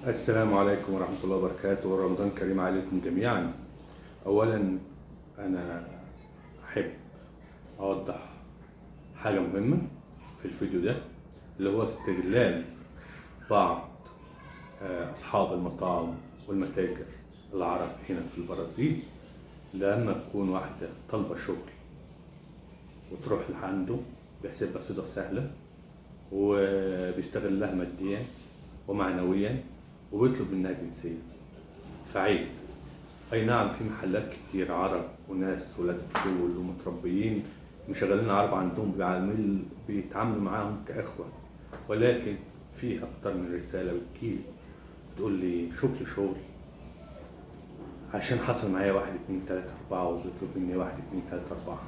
السلام عليكم ورحمة الله وبركاته، ورمضان كريم عليكم جميعا. أولا أنا أحب أوضح حاجة مهمة في الفيديو ده، اللي هو استغلال بعض أصحاب المطاعم والمتاجر العرب هنا في البرازيل. لما تكون واحدة طالبة شغل وتروح لعنده بيحسبها صيدة سهلة وبيستغلها ماديا ومعنويا وبيطلب منها جنسية، فعيب. أي نعم، في محلات كتير عرب وناس ولاد أصول ومتربيين مشغلين عرب عندهم بيتعاملوا معاهم كإخوة، ولكن في أكتر من رسالة بتجيلي تقول لي شوف لي شغل عشان حصل معايا 1 2 3 4، وبيطلب مني 1 2 3 4.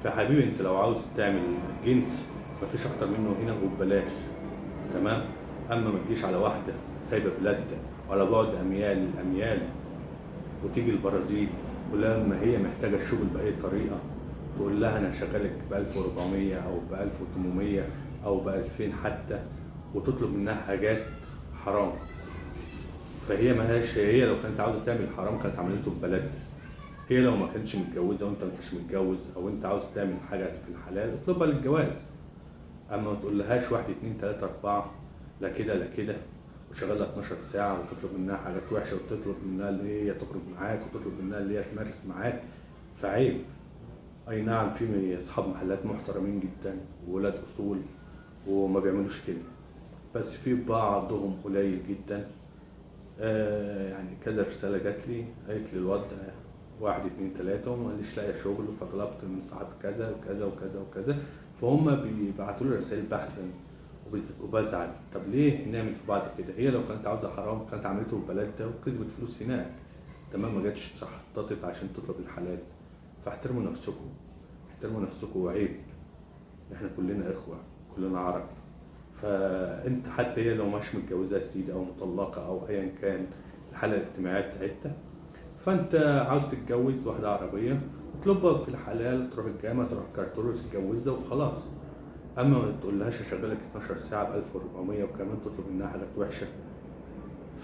فحبيبي انت لو عاوز تعمل جنس مفيش أكتر منه هنا وببلاش، تمام؟ أما ما تجيش على واحدة سايبة بلادها وعلى بعد أميال الأميال وتيجي البرازيل، ولما هي محتاجة الشغل بأي طريقة تقول لها أنا شغالك ب1400 أو ب1800 أو ب2000 حتى، وتطلب منها حاجات حرام. فهي مهاش، هي لو كانت عاوزة تعمل حرام كانت عملته ببلدها. هي لو ما كانتش متجوزة وأنت مش متجوز، أو أنت عاوز تعمل حاجة في الحلال اطلبها للجواز. أما ما تقولهاش 1 2 3 4 لا كده لا كده، وشغالة 12 ساعة وتطلب منها حاجات وحشة، وتطلب منها اللي هي تخرج معاك، وتطلب منها اللي هي تمارس معاك، فعيب. أي نعم، في أصحاب محلات محترمين جدا وولاد أصول وما بيعملوش كده، بس في بعضهم قليل جدا. يعني كذا رسالة جات لي قالت لي الوضع 1 2 3 وما ليش لاقي شغل، فطلبت من صاحب كذا وكذا وكذا وكذا، فهم بيبعتوا لي رسائل بحثا وبزعل. طب ليه نعمل في بعض كده؟ هي لو كانت عاوزة حرام كانت عملته في بلدها وكسبت فلوس هناك، تمام؟ ما جاتش صحطتت عشان تطلب الحلال. فاحترموا نفسكم، احترموا نفسكم، وعيب. احنا كلنا اخوة، كلنا عرب. فانت حتى هي لو مش متجوزة يا سيدي او مطلقة او ايا كان الحالة الاجتماعية بتاعتها، فانت عاوز تتجوز واحدة عربية اطلبها في الحلال، تروح الجامعة تروح كارتور وتتجوزها وخلاص. اما ما تقولهاش اشغلك 12 ساعة ب 1400 وكمان تطلب منها حاجات وحشة،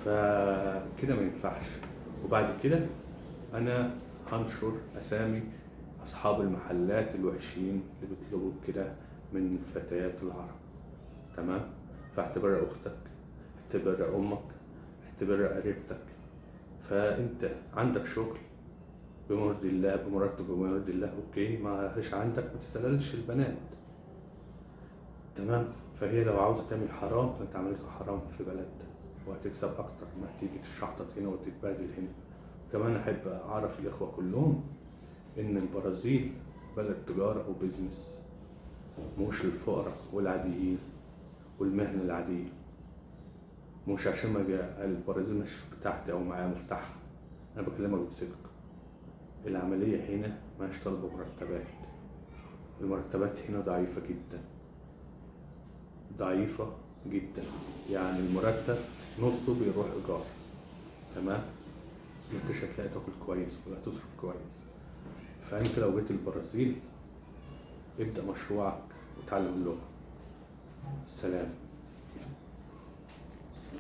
فكده ما ينفعش. وبعد كده انا هنشر اسامي اصحاب المحلات الوحشين اللي بيطلبوا كده من فتيات العرب، تمام؟ فاعتبرها اختك، اعتبرها امك، اعتبرها قريبتك. فانت عندك شغل بمرضي الله بمرتب بمرضي الله، اوكي. ما هيش عندك ما تستغلش البنات، تمام؟ فهي لو عاوزة تعمل حرام كانت عملتها حرام في بلدها وهتكسب أكتر ما تيجي تشحطط هنا وتتبادل هنا. كمان أحب أعرف الإخوة كلهم إن البرازيل بلد تجارة وبزنس، مش للفقراء والعاديين والمهنة العادية. مش عشان ما البرازيل مش بتاعتي أو معايا مفتاحها، أنا بكلمك بصدق. العملية هنا مش طالبة مرتبات، المرتبات هنا ضعيفة جدا، ضعيفة جدا. يعني المرتب نصه بيروح إيجار، تمام؟ مش هتلاقي تاكل كويس ولا تصرف كويس. فأنت لو جيت البرازيل ابدأ مشروعك وتعلم اللغة. سلام.